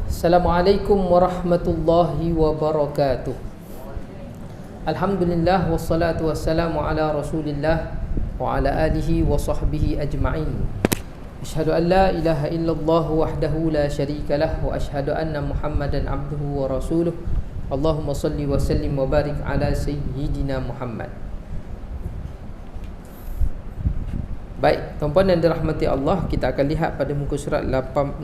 Assalamualaikum warahmatullahi wabarakatuh. Alhamdulillah wassalatu wassalamu ala Rasulillah wa ala alihi wa sahbihi ajma'in. Asyhadu an la ilaha illallah wahdahu la syarika lah wa asyhadu anna Muhammadan abduhu wa rasuluh. Allahumma salli wa sallim wa barik ala sayyidina Muhammad. Baik, tuan-puan dan dirahmati Allah, kita akan lihat pada muka surat 681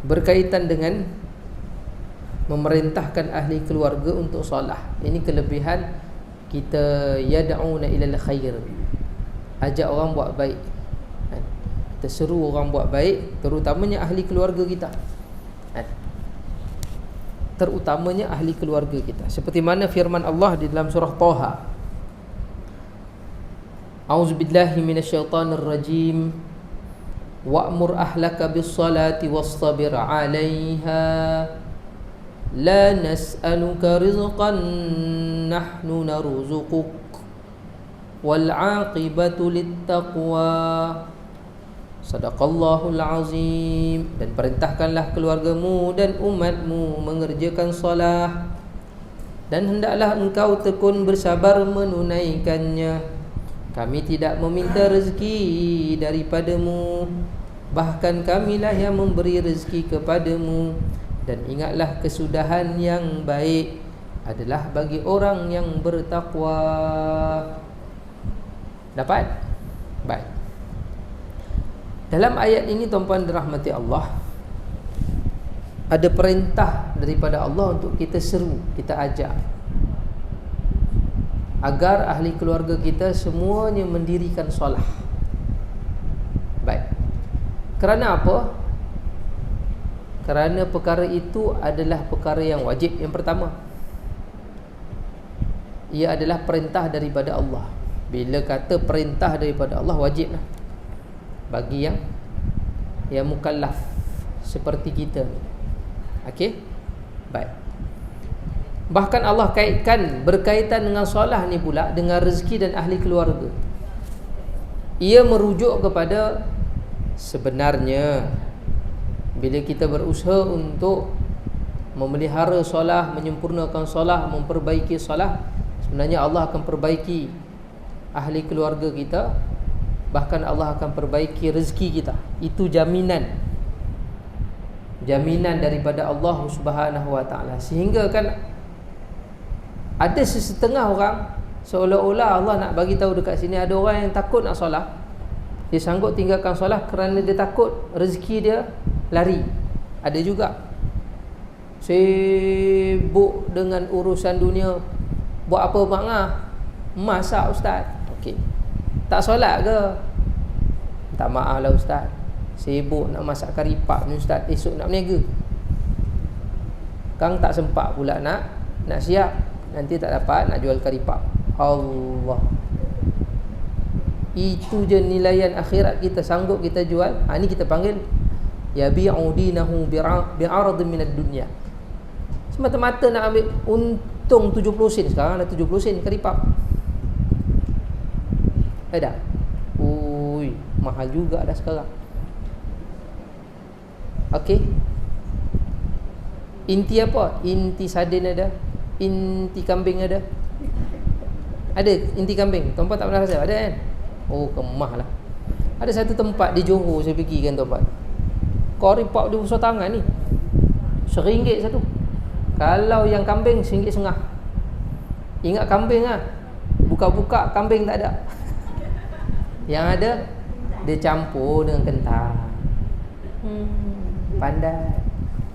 berkaitan dengan memerintahkan ahli keluarga untuk solat. Ini kelebihan kita, yad'una ilal khair, ajak orang buat baik. Kita seru orang buat baik, terutamanya ahli keluarga kita. Terutamanya ahli keluarga kita. Seperti mana firman Allah di dalam surah Taha. A'udzubillahi minasyaitonir rajim. Wa'mur ahlaka bis-salati wastabir 'alaiha. La nas'aluka rizqan nahnu narzuquk. Wal 'aqibatu lit-taqwa. Sadaqallahul azim. Dan perintahkanlah keluargamu dan umatmu mengerjakan solat, dan hendaklah engkau tekun bersabar menunaikannya. Kami tidak meminta rezeki daripadamu, bahkan kamilah yang memberi rezeki kepadamu. Dan ingatlah kesudahan yang baik adalah bagi orang yang bertakwa. Dapat? Baik. Dalam ayat ini, tuan-puan dirahmati Allah, ada perintah daripada Allah untuk kita seru, kita ajak agar ahli keluarga kita semuanya mendirikan solat. Baik. Kerana apa? Kerana perkara itu adalah perkara yang wajib. Yang pertama, ia adalah perintah daripada Allah. Bila kata perintah daripada Allah, wajiblah bagi yang mukallaf seperti kita. Okey? Baik. Bahkan Allah kaitkan, berkaitan dengan solat ni pula dengan rezeki dan ahli keluarga. Ia merujuk kepada sebenarnya bila kita berusaha untuk memelihara solat, menyempurnakan solat, memperbaiki solat, sebenarnya Allah akan perbaiki ahli keluarga kita. Bahkan Allah akan perbaiki rezeki kita. Itu jaminan daripada Allah Subhanahu wa taala. Sehingga kan ada sesetengah orang seolah-olah Allah nak bagi tahu dekat sini, ada orang yang takut nak solat. Dia sanggup tinggalkan solat kerana dia takut rezeki dia lari. Ada juga sibuk dengan urusan dunia. Buat apa bangah? Masak ustaz. Okey. Tak solat ke? Tak, maaf lah ustaz, sibuk nak masak kari pak ni ustaz, esok nak berniaga. Kang tak sempat pula nak siap, nanti tak dapat nak jual kari pak. Allah. Itu je nilaian akhirat kita, sanggup kita jual. Ini kita panggil yabi'u dinahu bi'aradin minad dunya. Semata-mata nak ambil untung 70 sen. Sekarang dah 70 sen kari pak. Ada. Ui, mahal juga dah sekarang. Okey. Inti apa? Inti sardin ada. Inti kambing ada. Ada inti kambing. Tuan-puan tak pernah rasa? Ada kan? Oh, kemah lah. Ada satu tempat di Johor saya pergi kan, tuan-puan. Kari pak dia besar tangan ni, RM1 satu. Kalau yang kambing RM1.50. Ingat kambing lah. Buka-buka kambing tak ada. Yang ada dia campur dengan kentang. Pandai.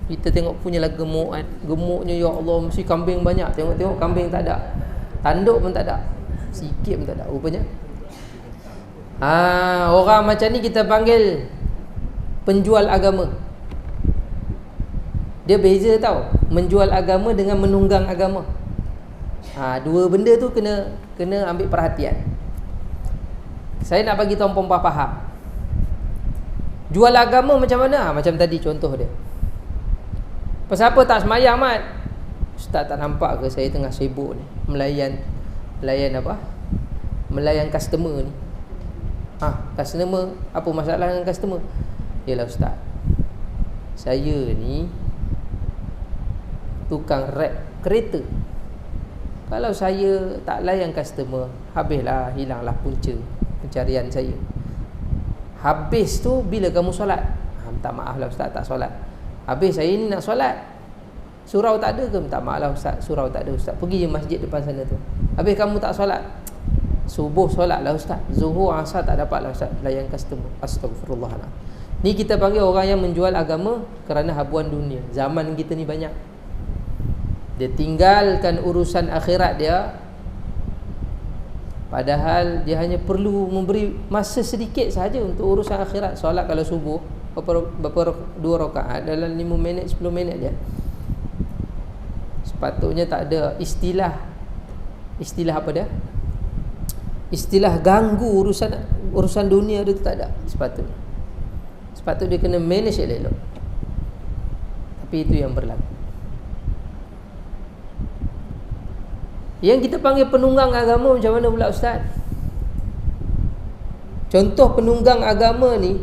Kita tengok punyalah gemuk kan. Gemuknya ya Allah, mesti kambing banyak. Tengok-tengok kambing tak ada. Tanduk pun tak ada. Sikit pun tak ada rupanya. Orang macam ni kita panggil penjual agama. Dia beza tau, menjual agama dengan menunggang agama. Dua benda tu kena ambil perhatian. Saya nak bagi tuan-puan faham. Jual agama macam mana? Macam tadi contoh dia. Pasal apa tak semayang mat? Ustaz tak nampak ke saya tengah sibuk ni melayan apa? Melayan customer ni. Customer, apa masalah dengan customer? Yalah ustaz, saya ni tukang rep kereta. Kalau saya tak layan customer, habislah, hilanglah punca pencarian saya. Habis tu bila kamu solat? Minta maaf lah ustaz, tak solat. Habis saya ni nak solat, surau tak ada ke? Minta maaf lah ustaz, surau tak ada ustaz. Pergi je masjid depan sana tu. Habis kamu tak solat, subuh solat lah ustaz, zuhur asar tak dapat lah ustaz, layan customer. Astagfirullah. Ni kita panggil orang yang menjual agama kerana habuan dunia. Zaman kita ni banyak, dia tinggalkan urusan akhirat dia, padahal dia hanya perlu memberi masa sedikit sahaja untuk urusan akhirat. Solat kalau subuh berapa 2 rakaat dalam 5 minit 10 minit dia. Sepatutnya tak ada istilah apa dia? Istilah ganggu urusan dunia dia tu tak ada. Sepatutnya dia kena manage elok. Tapi itu yang berlaku. Yang kita panggil penunggang agama macam mana pula ustaz? Contoh penunggang agama ni,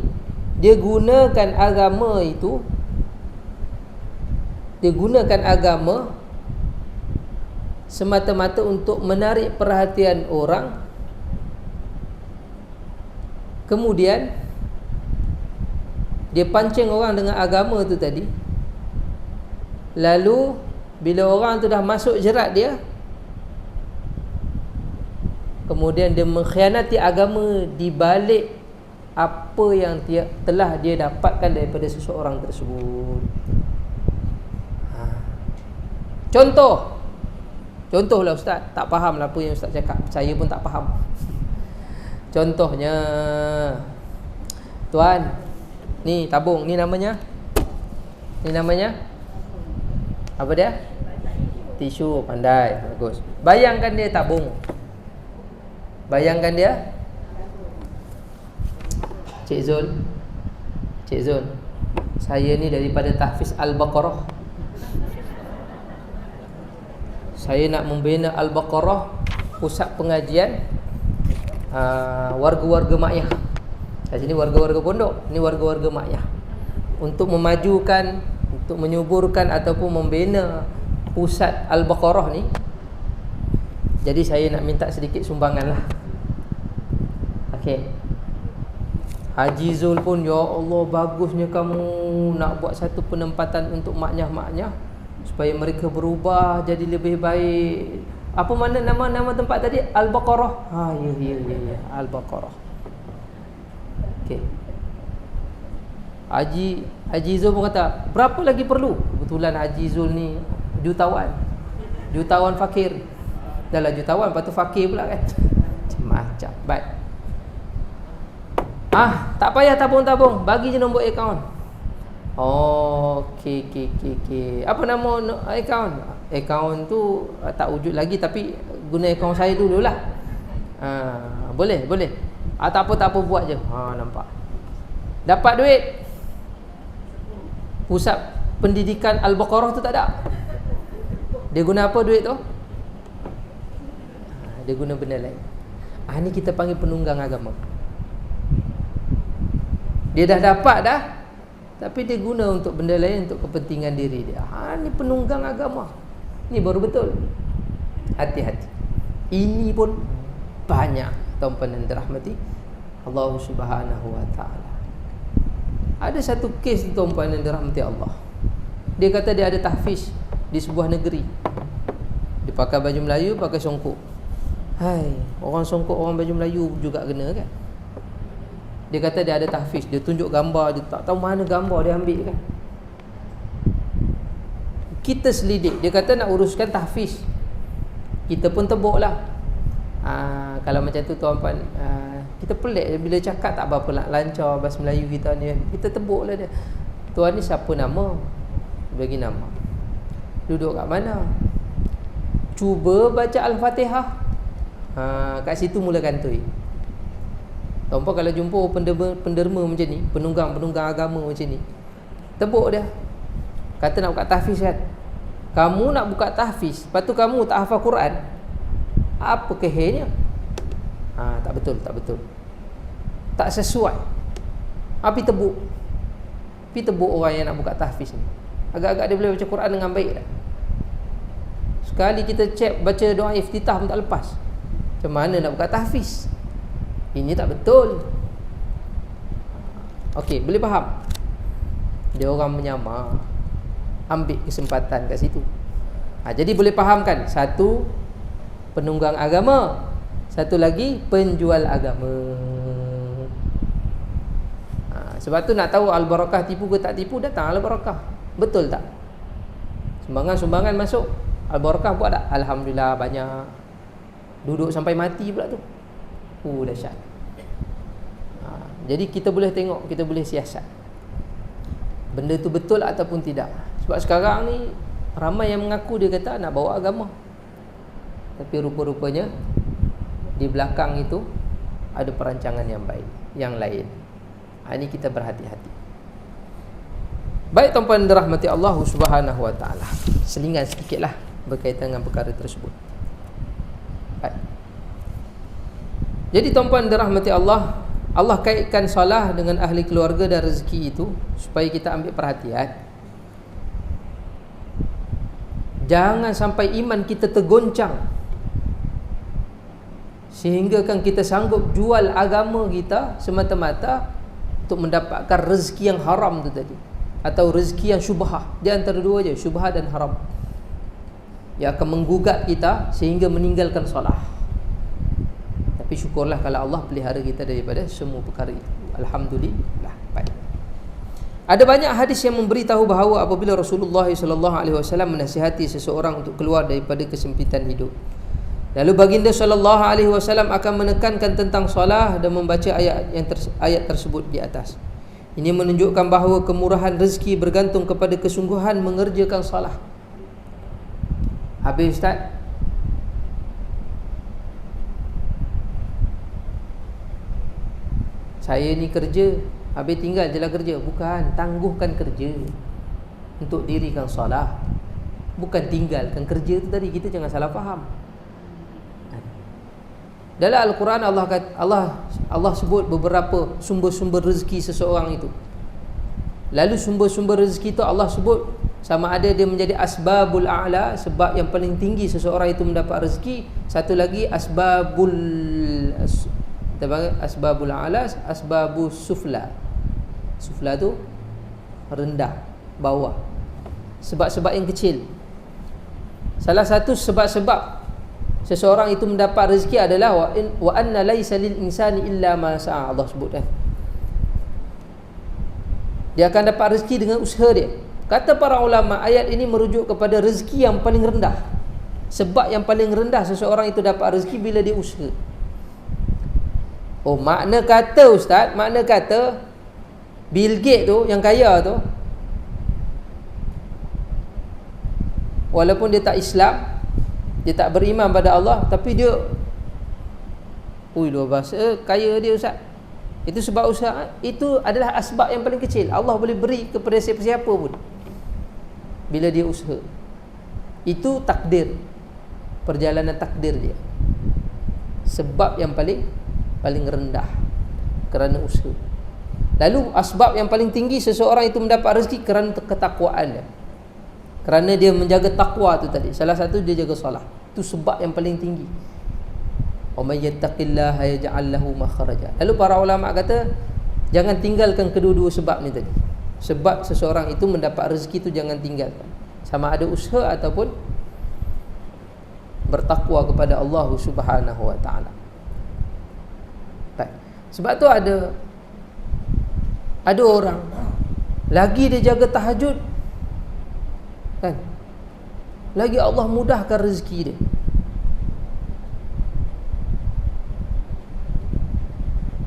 dia gunakan agama itu, dia gunakan agama semata-mata untuk menarik perhatian orang. Kemudian dia pancing orang dengan agama tu tadi. Lalu bila orang tu dah masuk jerat dia, kemudian dia mengkhianati agama di balik apa yang telah dia dapatkan daripada seseorang tersebut. Contohlah ustaz, tak faham lah apa yang ustaz cakap, saya pun tak faham. Contohnya, tuan, ni tabung, ni namanya apa dia? Tisu. Pandai, bagus. Bayangkan dia tabung. Bayangkan dia Cik Zul, saya ni daripada tahfiz Al-Baqarah. Saya nak membina Al-Baqarah, pusat pengajian warga-warga Makyah. Kat sini warga-warga pondok, ni warga-warga Makyah. Untuk memajukan, untuk menyuburkan ataupun membina pusat Al-Baqarah ni. Jadi saya nak minta sedikit sumbangan lah. Okey. Haji Zul pun, ya Allah, bagusnya kamu nak buat satu penempatan untuk maknyah-maknyah supaya mereka berubah jadi lebih baik. Apa mana nama tempat tadi? Al-Baqarah. Ya, Al-Baqarah. Okey. Haji Zul pun kata, berapa lagi perlu? Kebetulan Haji Zul ni jutawan fakir. Dah lah jutawan, lepas tu fakir pula kan. Macam-macam. Baik. Tak payah tabung-tabung, bagi je nombor akaun. Okey. Apa nama akaun? Akaun tu tak wujud lagi, tapi guna akaun saya dululah. Boleh. Tak apa buat je. Nampak. Dapat duit. Pusat pendidikan Al-Baqarah tu tak ada. Dia guna apa duit tu? Dia guna benda lain. Ni kita panggil penunggang agama. Dia dah dapat dah, tapi dia guna untuk benda lain, untuk kepentingan diri dia. Ni penunggang agama. Ni baru betul. Hati-hati. Ini pun banyak, tuan-tuan dan dirahmati Allah Subhanahu wa taala. Ada satu kes, tuan-tuan dan dirahmati Allah. Dia kata dia ada tahfiz di sebuah negeri. Dia pakai baju Melayu, pakai songkok. Orang songkok, orang baju Melayu juga kena kan. Dia kata dia ada tahfiz, dia tunjuk gambar, dia tak tahu mana gambar dia ambil kan. Kita selidik, dia kata nak uruskan tahfiz. Kita pun tebuk lah. Kalau macam tu tuan-puan, kita pelik bila cakap tak berapa lancar bahasa Melayu kita ni. Kita tebuk lah dia. Tuan ni siapa nama? Bagi nama. Duduk kat mana? Cuba baca Al-Fatihah. Kat situ mula kantoi. Tuan-puan kalau jumpa penderma macam ni, penunggang agama macam ni, tebuk dia. Kata nak buka tahfiz kan. Kamu nak buka tahfiz, lepas tu kamu tak hafal Quran, apa kehenya? Tak betul. Tak sesuai. Api tebuk. Tapi tebuk orang yang nak buka tahfiz ni, agak-agak dia boleh baca Quran dengan baik tak? Sekali kita cek baca doa iftitah pun tak lepas. Macam mana nak buka tahfiz? Ini tak betul. Okey, boleh faham? Dia orang menyamar, ambil kesempatan kat situ. Jadi boleh fahamkan, satu penunggang agama, satu lagi penjual agama. Sebab tu nak tahu al-barakah tipu ke tak tipu, datang al-barakah. Betul tak? Sumbangan-sumbangan masuk, al-barakah buat tak? Alhamdulillah banyak. Duduk sampai mati pula tu. Dahsyat. Jadi kita boleh tengok, kita boleh siasat benda tu betul ataupun tidak. Sebab sekarang ni ramai yang mengaku dia kata nak bawa agama, tapi rupa-rupanya di belakang itu ada perancangan yang baik, yang lain. Ini kita berhati-hati. Baik tuan-puan dirahmati Allah Subhanahu wa taala. Selingan sedikitlah berkaitan dengan perkara tersebut. Baik. Jadi tuan-puan dirahmati Allah, Allah kaitkan solah dengan ahli keluarga dan rezeki itu supaya kita ambil perhatian. Jangan sampai iman kita tergoncang sehingga kan kita sanggup jual agama kita semata-mata untuk mendapatkan rezeki yang haram tu tadi, atau rezeki yang syubhah. Di antara dua je, syubhah dan haram, yang akan menggugat kita sehingga meninggalkan solah. Tapi syukurlah kalau Allah pelihara kita daripada semua perkara itu. Alhamdulillah. Baik. Ada banyak hadis yang memberitahu bahawa apabila Rasulullah SAW menasihati seseorang untuk keluar daripada kesempitan hidup, lalu baginda SAW akan menekankan tentang solah dan membaca ayat tersebut di atas. Ini menunjukkan bahawa kemurahan rezeki bergantung kepada kesungguhan mengerjakan solah. Habis Ustaz, saya ni kerja, habis tinggal je lah kerja. Bukan, tangguhkan kerja untuk dirikan solah, bukan tinggalkan kerja tu tadi. Kita jangan salah faham. Dalam Al-Quran Allah sebut beberapa sumber-sumber rezeki seseorang itu. Lalu sumber-sumber rezeki itu Allah sebut sama ada dia menjadi asbabul a'la, sebab yang paling tinggi seseorang itu mendapat rezeki. Satu lagi asbabul a'la, asbabus sufla. Sufla tu rendah, bawah, sebab-sebab yang kecil. Salah satu sebab-sebab seseorang itu mendapat rezeki adalah wa anna laisa lil insani illa ma sa'a. Allah sebut kan, dia akan dapat rezeki dengan usaha dia. Kata para ulama, ayat ini merujuk kepada rezeki yang paling rendah. Sebab yang paling rendah seseorang itu dapat rezeki bila dia usaha. Makna kata Ustaz, makna kata Bill Gates tu yang kaya tu, walaupun dia tak Islam, dia tak beriman pada Allah, tapi dia luar biasa kaya dia Ustaz. Itu sebab usaha. Itu adalah asbab yang paling kecil. Allah boleh beri kepada siapa-siapa pun bila dia usaha. Itu takdir, perjalanan takdir dia. Sebab yang paling rendah kerana usaha. Lalu asbab yang paling tinggi seseorang itu mendapat rezeki kerana ketakwaan dia, kerana dia menjaga takwa tu tadi. Salah satu dia jaga solat. Itu sebab yang paling tinggi. Wa may yattaqillaha yaj'al lahu makhraja. Lalu para ulama kata jangan tinggalkan kedua-dua sebab ni tadi. Sebab seseorang itu mendapat rezeki tu jangan tinggalkan, sama ada usaha ataupun bertakwa kepada Allah Subhanahu wa taala. Sebab tu ada orang lagi dia jaga tahajud kan, lagi Allah mudahkan rezeki dia.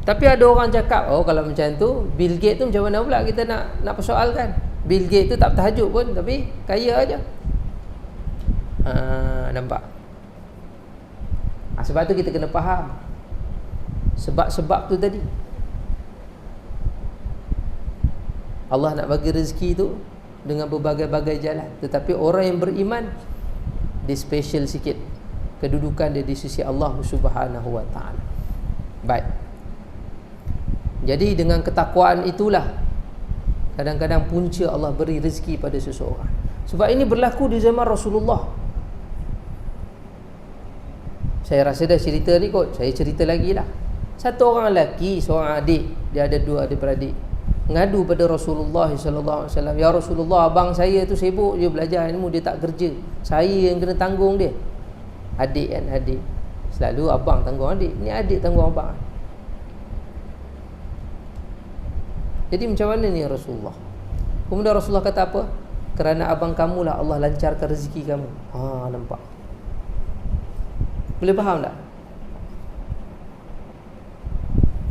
Tapi ada orang cakap, kalau macam tu Bill Gates tu macam mana pula kita nak persoalkan? Bill Gates tu tak bertahajud pun tapi kaya aja. Nampak? Sebab tu kita kena faham sebab-sebab tu tadi. Allah nak bagi rezeki tu dengan berbagai-bagai jalan, tetapi orang yang beriman dia special sikit kedudukan dia di sisi Allah Subhanahu wa taala. Baik. Jadi dengan ketakwaan itulah Kadang-kadang punca Allah beri rezeki pada seseorang. Sebab ini berlaku di zaman Rasulullah. Saya rasa dah cerita ni kot, saya cerita lagi lah. Satu orang lelaki, seorang adik, dia ada 2 adik-beradik, ngadu pada Rasulullah SAW, "Ya Rasulullah, abang saya tu sibuk je belajar ilmu, dia tak kerja. Saya yang kena tanggung dia." Adik kan, adik. Selalu abang tanggung adik, ni adik tanggung abang. Jadi macam mana ni Rasulullah? Kemudian Rasulullah kata apa? "Kerana abang kamu lah Allah lancarkan rezeki kamu." Nampak? Boleh faham tak?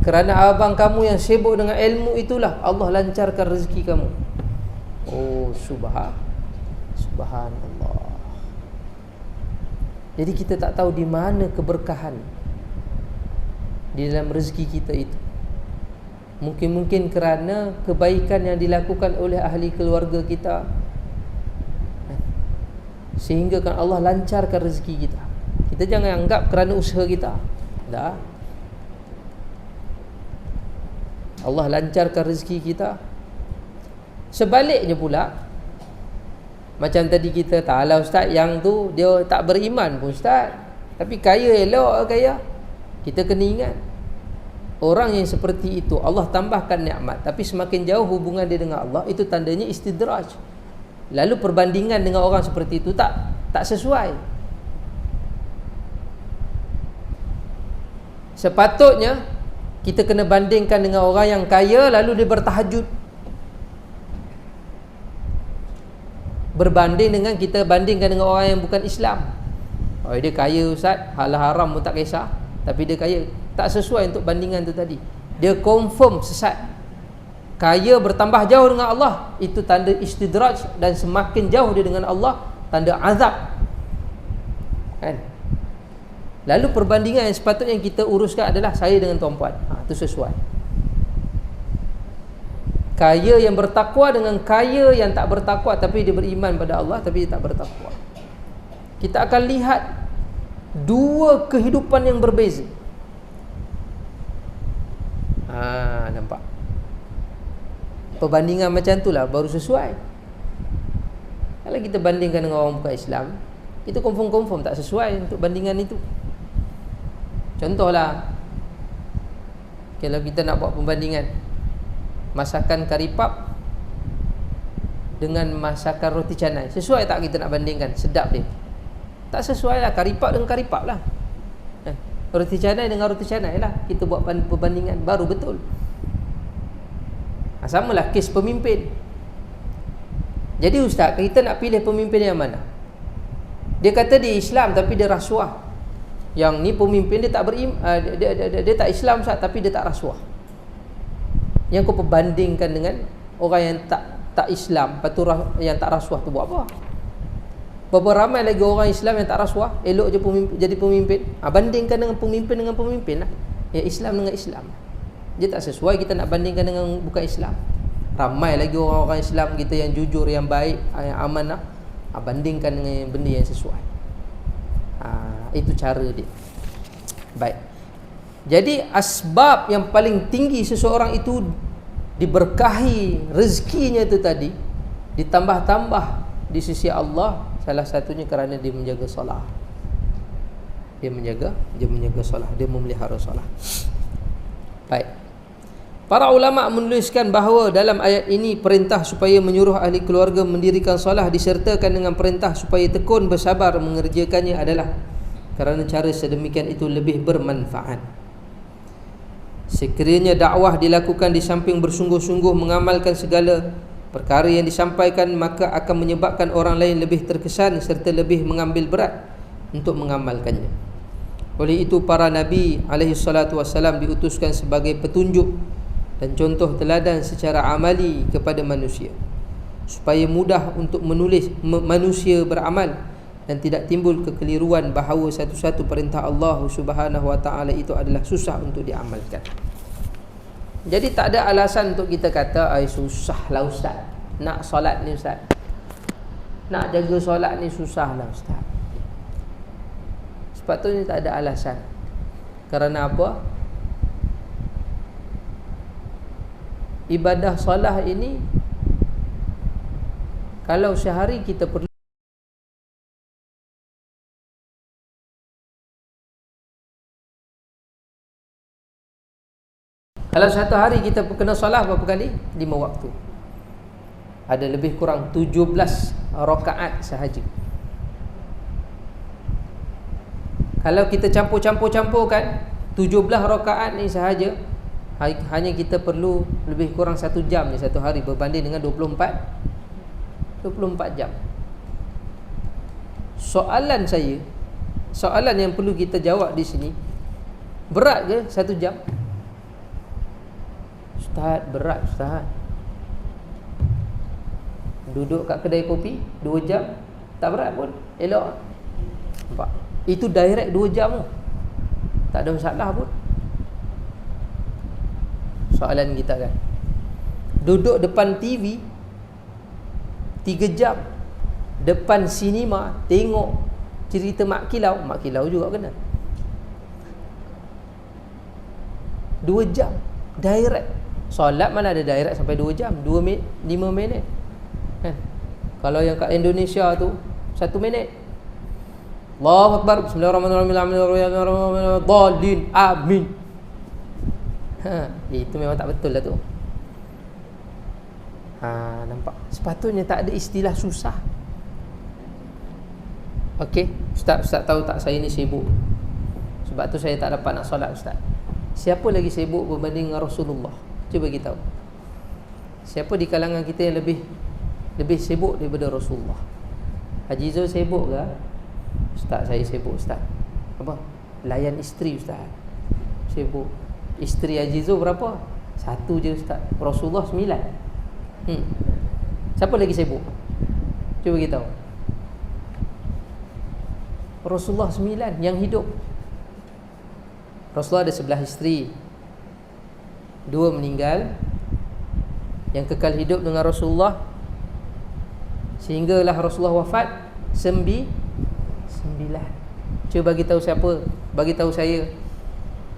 Kerana abang kamu yang sibuk dengan ilmu itulah Allah lancarkan rezeki kamu. Subhanallah. Jadi kita tak tahu di mana keberkahan di dalam rezeki kita itu. Mungkin kerana kebaikan yang dilakukan oleh ahli keluarga kita, sehingga kan Allah lancarkan rezeki kita. Kita jangan anggap kerana usaha kita. Tak. Allah lancarkan rezeki kita. Sebaliknya pula, macam tadi kita ta'ala ustaz, yang tu dia tak beriman pun ustaz, tapi kaya elok kaya. Kita kena ingat, orang yang seperti itu Allah tambahkan nikmat, tapi semakin jauh hubungan dia dengan Allah, itu tandanya istidraj. Lalu perbandingan dengan orang seperti itu tak sesuai. Sepatutnya kita kena bandingkan dengan orang yang kaya lalu dia bertahajud, berbanding dengan kita bandingkan dengan orang yang bukan Islam. Dia kaya ustaz, halal haram pun tak kisah, tapi dia kaya. Tak sesuai untuk bandingan tu tadi. Dia confirm sesat. Kaya bertambah jauh dengan Allah, itu tanda istidraj, dan semakin jauh dia dengan Allah, tanda azab. Kan? Lalu perbandingan yang sepatutnya kita uruskan adalah saya dengan tuan-puan. Itu sesuai. Kaya yang bertakwa dengan kaya yang tak bertakwa, tapi dia beriman pada Allah tapi dia tak bertakwa. Kita akan lihat 2 kehidupan yang berbeza. Nampak? Perbandingan macam itulah baru sesuai. Kalau kita bandingkan dengan orang bukan Islam, itu confirm tak sesuai untuk bandingan itu. Contohlah, kalau kita nak buat pembandingan masakan kari pap dengan masakan roti canai, sesuai tak kita nak bandingkan sedap dia? Tak sesuai lah. Kari pap dengan kari pap lah, roti canai dengan roti canai lah. Kita buat perbandingan baru betul. Samalah kes pemimpin. Jadi ustaz, kita nak pilih pemimpin yang mana? Dia kata dia Islam tapi dia rasuah. Yang ni pemimpin dia tak dia tak Islam ustaz, tapi dia tak rasuah. Yang kau perbandingkan dengan orang yang tak Islam, lepas tu yang tak rasuah tu buat apa? Berapa ramai lagi orang Islam yang tak rasuah, elok je jadi pemimpin. Bandingkan dengan pemimpin lah. Yang Islam dengan Islam. Dia tak sesuai kita nak bandingkan dengan bukan Islam. Ramai lagi orang-orang Islam kita yang jujur, yang baik, yang amanah. Bandingkan dengan benda yang sesuai. Itu cara dia. Baik. Jadi asbab yang paling tinggi seseorang itu diberkahi rezekinya itu tadi, ditambah-tambah di sisi Allah, salah satunya kerana dia menjaga solat. Dia menjaga solat, dia memelihara solat. Baik. Para ulama menuliskan bahawa dalam ayat ini perintah supaya menyuruh ahli keluarga mendirikan solat disertakan dengan perintah supaya tekun bersabar mengerjakannya adalah kerana cara sedemikian itu lebih bermanfaat. Sekiranya dakwah dilakukan di samping bersungguh-sungguh mengamalkan segala perkara yang disampaikan, maka akan menyebabkan orang lain lebih terkesan serta lebih mengambil berat untuk mengamalkannya. Oleh itu para Nabi SAW diutuskan sebagai petunjuk dan contoh teladan secara amali kepada manusia, supaya mudah untuk manusia beramal dan tidak timbul kekeliruan bahawa satu-satu perintah Allah Subhanahu Wa Taala itu adalah susah untuk diamalkan. Jadi tak ada alasan untuk kita kata susahlah ustaz, nak solat ni ustaz, nak jaga solat ni susahlah ustaz. Sepatutnya tak ada alasan. Kerana apa? Ibadah solat ini Kalau sehari kita perlu, kalau satu hari kita kena solat berapa kali? 5 waktu. Ada lebih kurang 17 rakaat sahaja. Kalau kita campur-campurkan 17 rakaat ni sahaja, hanya kita perlu lebih kurang 1 jam ni satu hari, berbanding dengan 24 jam. Soalan yang perlu kita jawab di sini, berat ke 1 jam? Ustaz, berat Ustaz. Duduk kat kedai kopi 2 jam, tak berat pun, elok. Nampak? Itu direct 2 jam tu, tak ada masalah pun. Soalan kita kan, duduk depan TV 3 jam, depan sinema tengok cerita Mak Kilau juga kena 2 jam direct. Solat mana ada direct sampai 2 jam, 5 minit kan? Kalau yang kat Indonesia tu 1 minit. Allahu Akbar, Bismillahirrahmanirrahim, amin. Itu memang tak betul lah tu. Nampak? Sepatutnya tak ada istilah susah. Okey, Ustaz tahu tak saya ni sibuk, sebab tu saya tak dapat nak solat Ustaz. Siapa lagi sibuk berbanding dengan Rasulullah? Cuba kita tahu. Siapa di kalangan kita yang lebih sibuk daripada Rasulullah? Haji Zul sibuk ke? Ustaz, saya sibuk Ustaz. Apa? Layan isteri Ustaz. Sibuk. Isteri Haji Zul berapa? 1 je Ustaz. Rasulullah 9. Siapa lagi sibuk? Cuba kita tahu. Rasulullah 9 yang hidup. Rasulullah ada 11 isteri, 2 meninggal. Yang kekal hidup dengan Rasulullah sehinggalah Rasulullah wafat 9. Cuba bagi tahu siapa? Bagi tahu saya,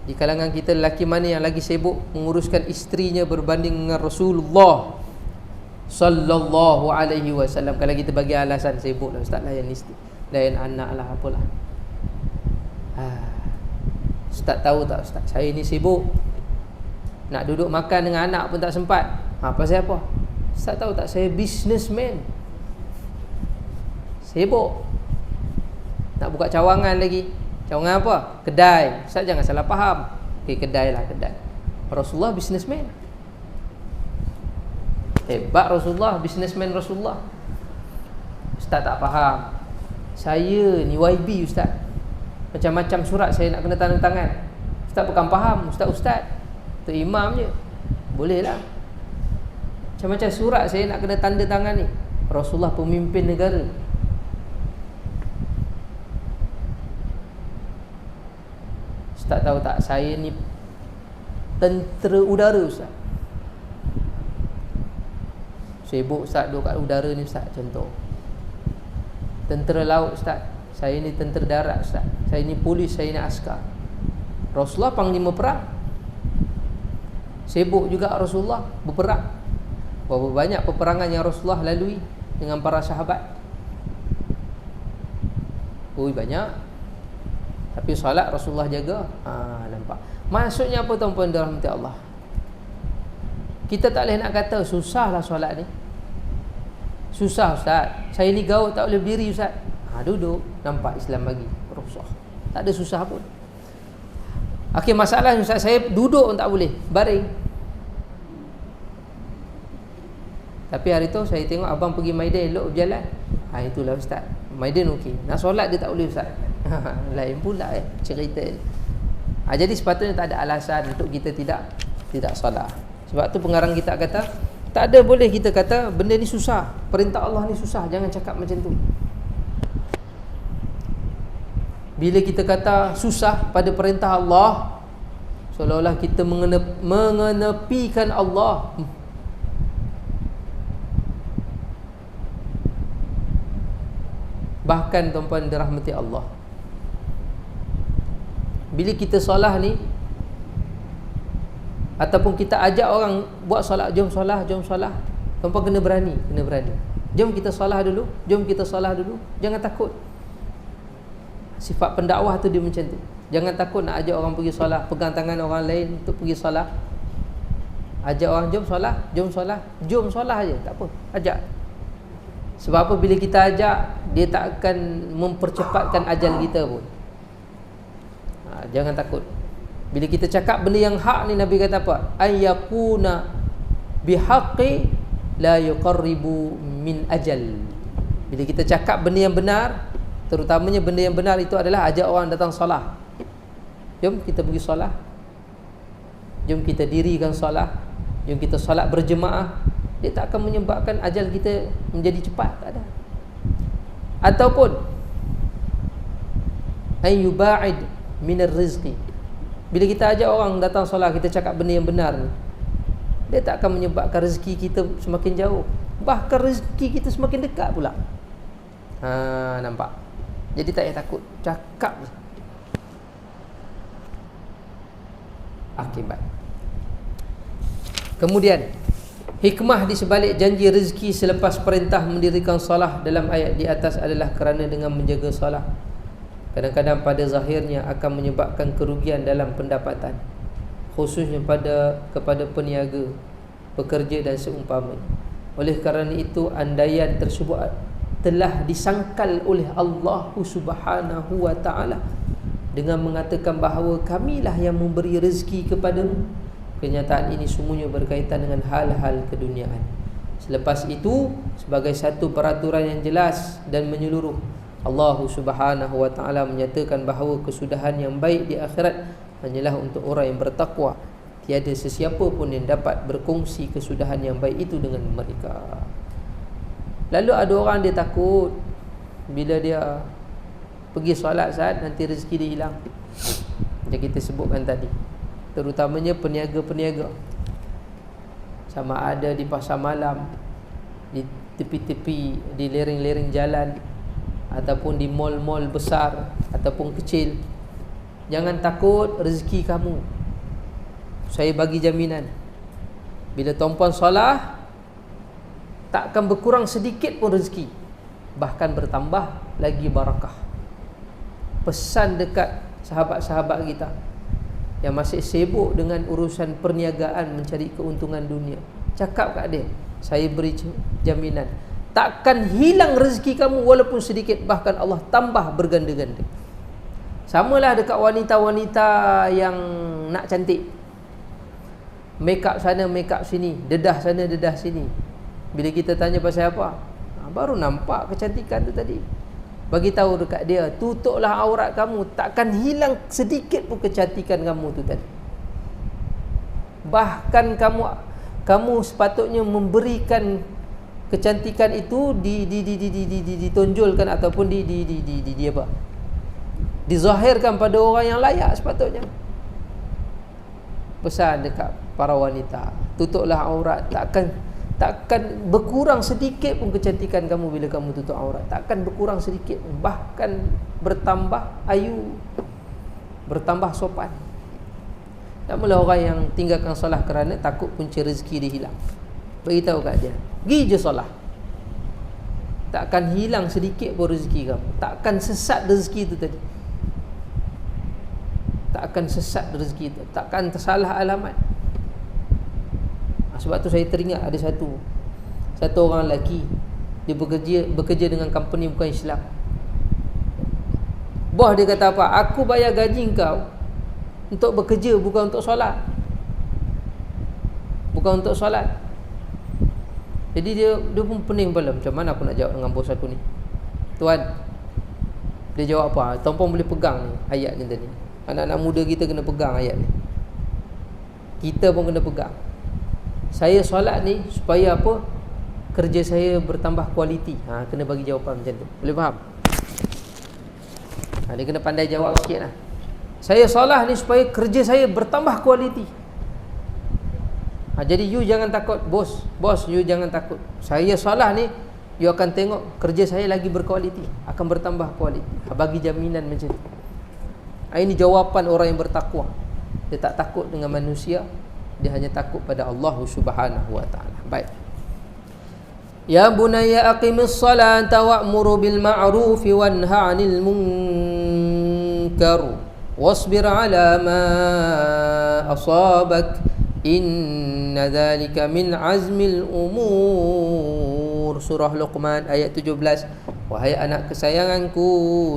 di kalangan kita lelaki mana yang lagi sibuk menguruskan isterinya berbanding dengan Rasulullah sallallahu alaihi wasallam? Kalau kita bagi alasan sibuk lah Ustaz, layan isteri, layan anak lah, apalah. Ustaz tahu tak Ustaz, saya ni sibuk, nak duduk makan dengan anak pun tak sempat. Pasal apa? Ustaz tahu tak, saya businessman, sibuk nak buka cawangan lagi. Cawangan apa? Kedai. Ustaz jangan salah faham. Kedai lah, kedai. Rasulullah businessman. Hebat Rasulullah, businessman Rasulullah. Ustaz tak faham. Saya ni YB Ustaz, macam-macam surat saya nak kena tanda tangan. Ustaz bukan faham, Ustaz tu imam je, boleh lah. Macam-macam surat saya nak kena tanda tangan ni. Rasulullah pemimpin negara. Ustaz tahu tak, saya ni tentera udara Ustaz. Sibuk Ustaz duduk kat udara ni Ustaz. Contoh, tentera laut Ustaz, saya ni tentera darat Ustaz, saya ni polis, saya ni askar. Rasulullah panglima perang. Sibuk juga Rasulullah berperang. Berapa banyak peperangan yang Rasulullah lalui dengan para sahabat? Banyak. Tapi solat Rasulullah jaga. Nampak? Maksudnya apa tuan-puan dirahmati Allah? Kita tak boleh nak kata susah lah solat ni. Susah Ustaz, saya ni gaut tak boleh berdiri Ustaz. Duduk. Nampak Islam bagi Rasulullah, tak ada susah pun. Okey, masalah Ustaz, saya duduk pun tak boleh, baring. Tapi hari tu saya tengok abang pergi Maidan elok berjalan. Itulah Ustaz, Maidan okey. Nak solat dia tak boleh Ustaz. Lain pula cerita ni. Jadi sepatutnya tak ada alasan untuk kita tidak solat. Sebab tu pengarang kita kata, tak ada boleh kita kata benda ni susah, perintah Allah ni susah. Jangan cakap macam tu. Bila kita kata susah pada perintah Allah, seolah-olah kita mengenepikan Allah. Bahkan tuan-puan dirahmati Allah, bila kita solat ni, ataupun kita ajak orang buat solat, jom solat, tuan-puan kena berani. Jom kita solat dulu, jom kita solat dulu. Jangan takut. Sifat pendakwah tu dia macam tu. Jangan takut nak ajak orang pergi solat, pegang tangan orang lain untuk pergi solat. Ajak orang, jom solat, jom solat. Jom solat aja, tak apa, ajak. Sebab apa, bila kita ajak, dia tak akan mempercepatkan ajal kita pun. Jangan takut. Bila kita cakap benda yang hak ni, Nabi kata apa? Ayyakuna bihaqqi la yuqarribu min ajal. Bila kita cakap benda yang benar, terutamanya benda yang benar itu adalah ajak orang datang solat. Jom kita pergi solat. Jom kita dirikan solat. Jom kita solat berjemaah. Dia tak akan menyebabkan ajal kita menjadi cepat, tak ada. Ataupun ayyuba'id minar rizqi. Bila kita ajak orang datang solat, kita cakap benda yang benar ni, dia tak akan menyebabkan rezeki kita semakin jauh, bahkan rezeki kita semakin dekat pula. Nampak? Jadi tak payah takut, cakap je. Akibat. Kemudian hikmah di sebalik janji rezeki selepas perintah mendirikan solat dalam ayat di atas adalah kerana dengan menjaga solat, kadang-kadang pada zahirnya akan menyebabkan kerugian dalam pendapatan, khususnya kepada peniaga, pekerja dan seumpamanya. Oleh kerana itu, andaian tersebut telah disangkal oleh Allah Subhanahu wa ta'ala dengan mengatakan bahawa kamilah yang memberi rezeki kepadamu. Kenyataan ini semuanya berkaitan dengan hal-hal keduniaan. Selepas itu, sebagai satu peraturan yang jelas dan menyeluruh, Allah Subhanahu wa ta'ala menyatakan bahawa kesudahan yang baik di akhirat hanyalah untuk orang yang bertakwa. Tiada sesiapa pun yang dapat berkongsi kesudahan yang baik itu dengan mereka. Lalu ada orang dia takut bila dia pergi solat saat nanti rezeki dia hilang. Macam kita sebutkan tadi, terutamanya peniaga-peniaga, sama ada di pasar malam, di tepi-tepi, di lereng-lereng jalan, ataupun di mall-mall besar ataupun kecil. Jangan takut rezeki kamu. Saya bagi jaminan, bila tuan-puan solat, tak akan berkurang sedikit pun rezeki, bahkan bertambah lagi barakah. Pesan dekat sahabat-sahabat kita yang masih sibuk dengan urusan perniagaan, mencari keuntungan dunia, cakap kat dia, saya beri jaminan, takkan hilang rezeki kamu walaupun sedikit, bahkan Allah tambah berganda-ganda. Samalah dekat wanita-wanita yang nak cantik, make up sana, make up sini, dedah sana, dedah sini. Bila kita tanya pasal apa, baru nampak kecantikan tu tadi. Bagi tahu dekat dia, tutuplah aurat kamu, takkan hilang sedikit pun kecantikan kamu tu tadi. Bahkan kamu sepatutnya memberikan kecantikan itu ditonjolkan ataupun dizahirkan pada orang yang layak sepatutnya. Pesan dekat para wanita, tutuplah aurat, takkan berkurang sedikit pun kecantikan kamu bila kamu tutup aurat. Takkan berkurang sedikit, bahkan bertambah ayu, bertambah sopan. Tak mula orang yang tinggalkan solat kerana takut punca rezeki dia hilang. Beritahu kat dia, pergi je solat, takkan hilang sedikit pun rezeki kamu. Takkan sesat rezeki itu tadi, takkan sesat rezeki itu, takkan tersalah alamat. Sebab tu saya teringat ada satu orang lelaki, dia bekerja dengan company bukan Islam. Bos dia kata apa? Aku bayar gaji kau untuk bekerja, bukan untuk solat. Bukan untuk solat. Jadi dia pun pening kepala, macam mana aku nak jawab dengan bos aku ni? Tuan, dia jawab apa? Tuan-puan boleh pegang ni ayat ni tadi. Anak-anak muda kita kena pegang ayat ni. Kita pun kena pegang. Saya solat ni supaya apa? Kerja saya bertambah kualiti. Kena bagi jawapan macam tu. Boleh faham? Dia kena pandai jawab sikit lah. Saya solat ni supaya kerja saya bertambah kualiti. Jadi you jangan takut, bos, you jangan takut. Saya solat ni, you akan tengok kerja saya lagi berkualiti, akan bertambah kualiti. Bagi jaminan macam tu. Ini jawapan orang yang bertakwa. Dia tak takut dengan manusia, dia hanya takut pada Allah Subhanahu wa ta'ala. Baik. Ya bunayya aqimis salata wa'mur bil ma'ruf wanha 'anil munkar wasbir 'ala ma asabak inna dhalika min azmil umur. Surah Luqman ayat 17. Wahai anak kesayanganku,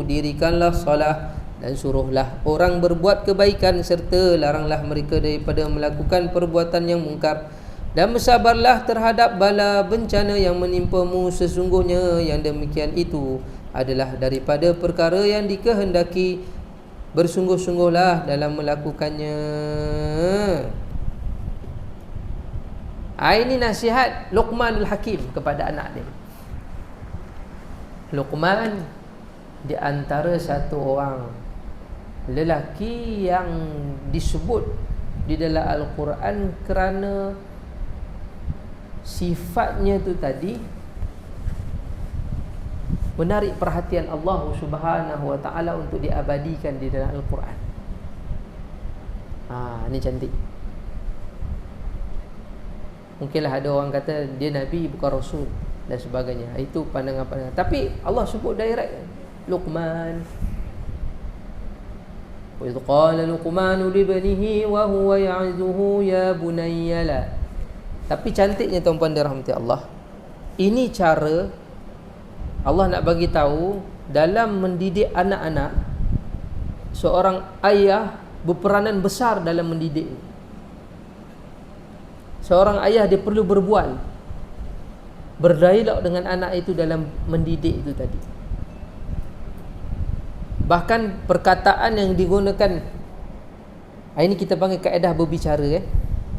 dirikanlah salat dan suruhlah orang berbuat kebaikan serta laranglah mereka daripada melakukan perbuatan yang mungkar. Dan bersabarlah terhadap bala bencana yang menimpamu, sesungguhnya yang demikian itu adalah daripada perkara yang dikehendaki. Bersungguh-sungguhlah dalam melakukannya. Ini nasihat Luqmanul Hakim kepada anak dia. Luqman di antara satu orang lelaki yang disebut di dalam Al-Quran kerana sifatnya tu tadi menarik perhatian Allah Subhanahu wa taala untuk diabadikan di dalam Al-Quran. Ini cantik. Mungkinlah ada orang kata dia nabi bukan rasul dan sebagainya. Itu pandangan-pandangan. Tapi Allah sebut direct Luqman. Wa idh qala Luqmanu li banihi wa huwa ya'izuhu ya bunayya la. Tapi cantiknya tuan-puan dirahmati Allah, ini cara Allah nak bagi tahu dalam mendidik anak-anak. Seorang ayah berperanan besar dalam mendidik. Seorang ayah dia perlu berbual, berdialog dengan anak itu dalam mendidik itu tadi. Bahkan perkataan yang digunakan, ini kita panggil kaedah berbicara,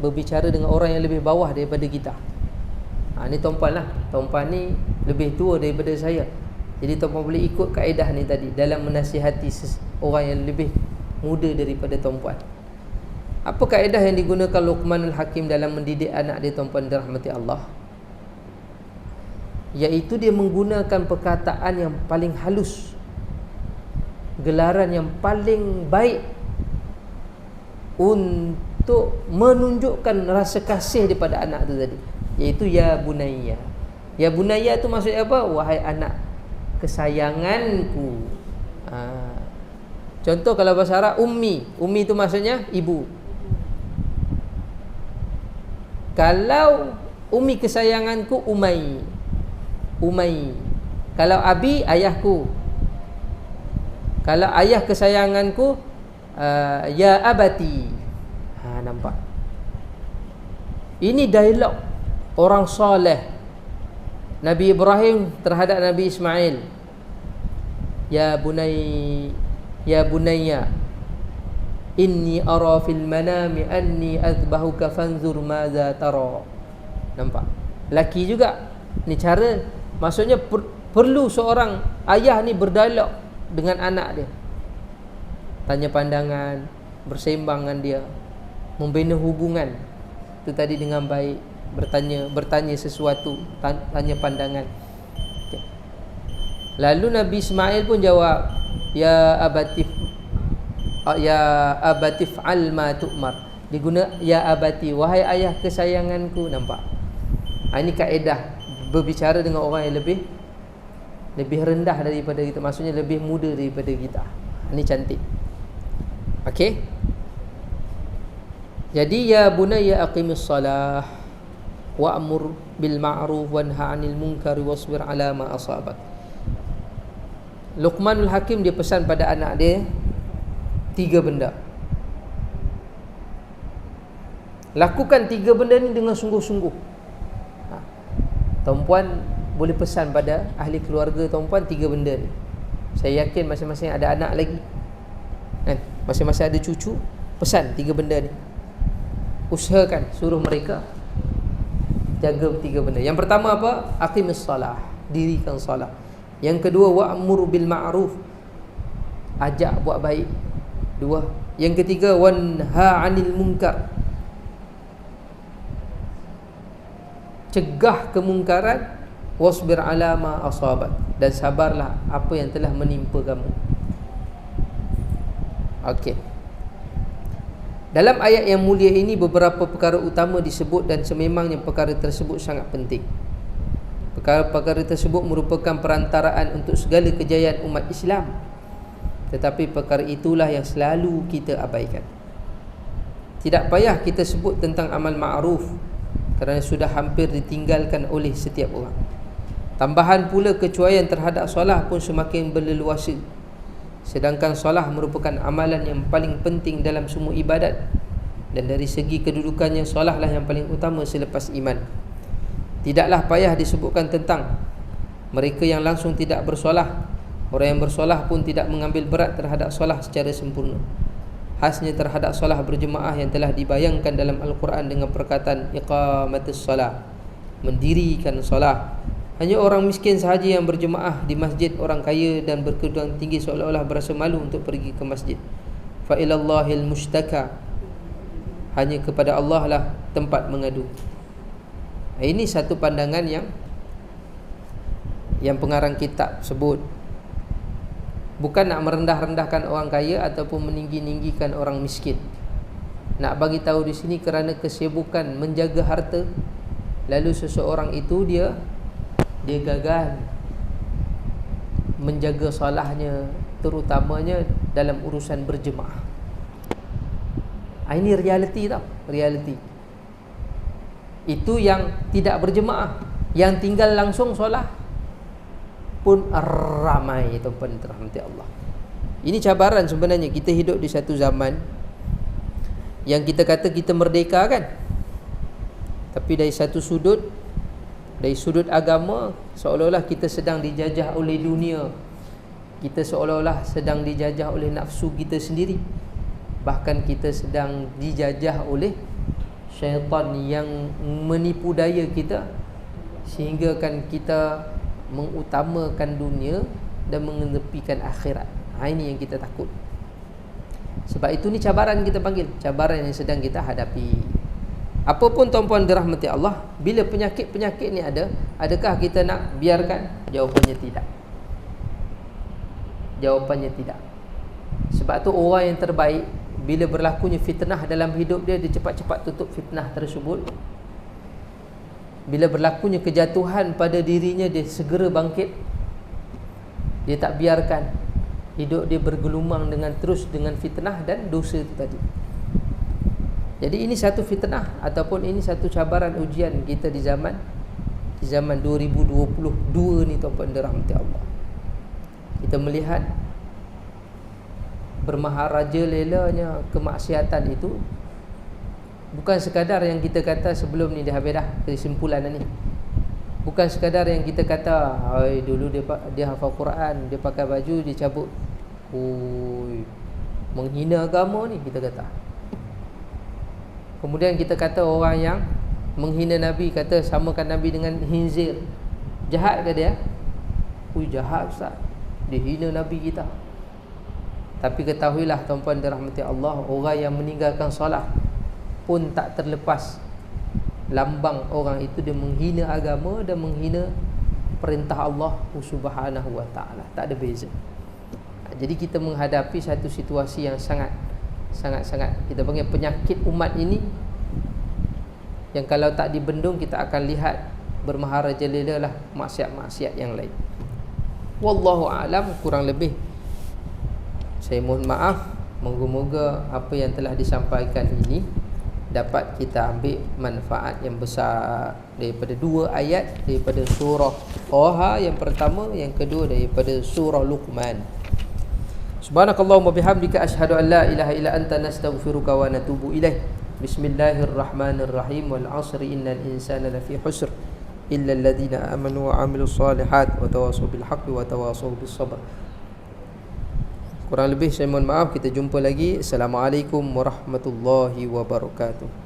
berbicara dengan orang yang lebih bawah daripada kita. Ni tuan-puan lah. Tuan-puan ni lebih tua daripada saya. Jadi tuan-puan boleh ikut kaedah ni tadi dalam menasihati orang yang lebih muda daripada tuan-puan. Apa kaedah yang digunakan Luqmanul Hakim dalam mendidik anak dia, tuan-puan dirahmati Allah? Iaitu dia menggunakan perkataan yang paling halus, gelaran yang paling baik untuk menunjukkan rasa kasih daripada anak tu tadi, iaitu ya bunayya. Ya bunayya tu maksudnya apa? Wahai anak kesayanganku. Contoh kalau bahasa Arab, ummi. Ummi tu maksudnya ibu. Kalau ummi kesayanganku, umai. Umai. Kalau abi, ayahku. Kalau ayah kesayanganku, ya abati. Nampak? Ini dialog orang soleh Nabi Ibrahim terhadap Nabi Ismail. Ya bunayya inni ara fil manami anni azbahuka fanzur madza tara. Nampak? Laki juga. Ni cara, maksudnya perlu seorang ayah ni berdialog dengan anak dia. Tanya pandangan, bersembang dengan dia, membina hubungan itu tadi dengan baik, bertanya sesuatu, tanya pandangan. Okay. Lalu Nabi Ismail pun jawab, ya abati fa'al ma tu'mar. Diguna ya abati, wahai ayah kesayanganku. Nampak? Ini kaedah berbicara dengan orang yang lebih rendah daripada kita, maksudnya lebih muda daripada kita. Ini cantik. Okey. Jadi ya bunayya aqimis salah wa'mur bil ma'ruf wanha 'anil munkar wasbir 'ala ma asabak. Luqmanul Hakim dia pesan pada anak dia 3 benda. Lakukan 3 benda ni dengan sungguh-sungguh. Tuan-puan boleh pesan pada ahli keluarga tuan-puan 3 benda ni. Saya yakin masing-masing ada anak lagi, kan? Masing-masing ada cucu, pesan 3 benda ni. Usahakan suruh mereka jaga 3 benda. Yang pertama apa? Aqimis salah, dirikan salat. Yang kedua, wa'mur bil ma'ruf, ajak buat baik. 2. Yang ketiga, wanha 'anil munkar, cegah kemungkaran. Wasbir 'ala ma asabat, dan sabarlah apa yang telah menimpa kamu. Okey. Dalam ayat yang mulia ini beberapa perkara utama disebut dan sememangnya perkara tersebut sangat penting. Perkara-perkara tersebut merupakan perantaraan untuk segala kejayaan umat Islam, tetapi perkara itulah yang selalu kita abaikan. Tidak payah kita sebut tentang amal ma'ruf, kerana sudah hampir ditinggalkan oleh setiap orang. Tambahan pula kecuaian terhadap solah pun semakin berleluasa, sedangkan solah merupakan amalan yang paling penting dalam semua ibadat, dan dari segi kedudukannya solah lah yang paling utama selepas iman. Tidaklah payah disebutkan tentang mereka yang langsung tidak bersolah. Orang yang bersolah pun tidak mengambil berat terhadap solah secara sempurna. Khasnya terhadap solah berjemaah yang telah dibayangkan dalam Al-Quran dengan perkataan iqamatus solah, mendirikan solah. Hanya orang miskin sahaja yang berjemaah di masjid. Orang kaya dan berkedudukan tinggi seolah-olah berasa malu untuk pergi ke masjid. Fa ilallahil mustaka, hanya kepada Allah lah tempat mengadu. Ini satu pandangan yang pengarang kitab sebut. Bukan nak merendah-rendahkan orang kaya ataupun meninggi-ninggikan orang miskin. Nak bagi tahu di sini kerana kesibukan menjaga harta, lalu seseorang itu dia gagal menjaga solahnya, terutamanya dalam urusan berjemaah. Ini realiti tau, realiti. Itu yang tidak berjemaah. Yang tinggal langsung solah pun ramai, tuan-tuan dirahmati Allah. Ini cabaran sebenarnya. Kita hidup di satu zaman yang kita kata kita merdeka kan, tapi dari satu sudut, dari sudut agama, seolah-olah kita sedang dijajah oleh dunia. Kita seolah-olah sedang dijajah oleh nafsu kita sendiri. Bahkan kita sedang dijajah oleh syaitan yang menipu daya kita, sehingga kan kita mengutamakan dunia dan mengenepikan akhirat. Ini yang kita takut. Sebab itu ni cabaran kita panggil, cabaran yang sedang kita hadapi. Apapun tuan-puan dirahmati Allah, bila penyakit-penyakit ni ada, adakah kita nak biarkan? Jawapannya tidak. Jawapannya tidak. Sebab tu orang yang terbaik, bila berlakunya fitnah dalam hidup dia, dia cepat-cepat tutup fitnah tersebut. Bila berlakunya kejatuhan pada dirinya, dia segera bangkit. Dia tak biarkan hidup dia bergelumang terus dengan fitnah dan dosa itu tadi. Jadi ini satu fitnah ataupun ini satu cabaran ujian kita di zaman 2022 ni, tuan-puan dirahmati Allah. Kita melihat bermaharaja lelanya kemaksiatan itu bukan sekadar yang kita kata sebelum ni dah habis dah kesimpulan ni. Bukan sekadar yang kita kata dulu dia hafal Quran, dia pakai baju, dia cabut. Menghina agama ni kita kata. Kemudian kita kata orang yang menghina Nabi, kata samakan Nabi dengan khinzir. Jahat ke dia? Jahat Ustaz, dia hina Nabi kita. Tapi ketahuilah tuan-puan dirahmati Allah, orang yang meninggalkan solat pun tak terlepas lambang orang itu dia menghina agama dan menghina perintah Allah Subhanahu wa taala. Tak ada beza. Jadi kita menghadapi satu situasi yang sangat kita panggil penyakit umat ini, yang kalau tak dibendung kita akan lihat bermaharajalela lah maksiat-maksiat yang lain. Wallahu a'lam, kurang lebih saya mohon maaf. Moga-moga apa yang telah disampaikan ini dapat kita ambil manfaat yang besar daripada dua ayat daripada surah Taha yang pertama, yang kedua daripada surah Luqman. Subhanakallahumma bihamdika asyhadu an la ilaha illa anta nastaghfiruka wa natubu ilaih. Bismillahirrahmanirrahim. Wal 'asri innal insana lafi husr illa alladhina amanu wa 'amilus solihat wa tawassaw bil haqqi wa tawassaw bis sabr. Kurang lebih saya mohon maaf. Kita jumpa lagi. Assalamualaikum warahmatullahi wabarakatuh.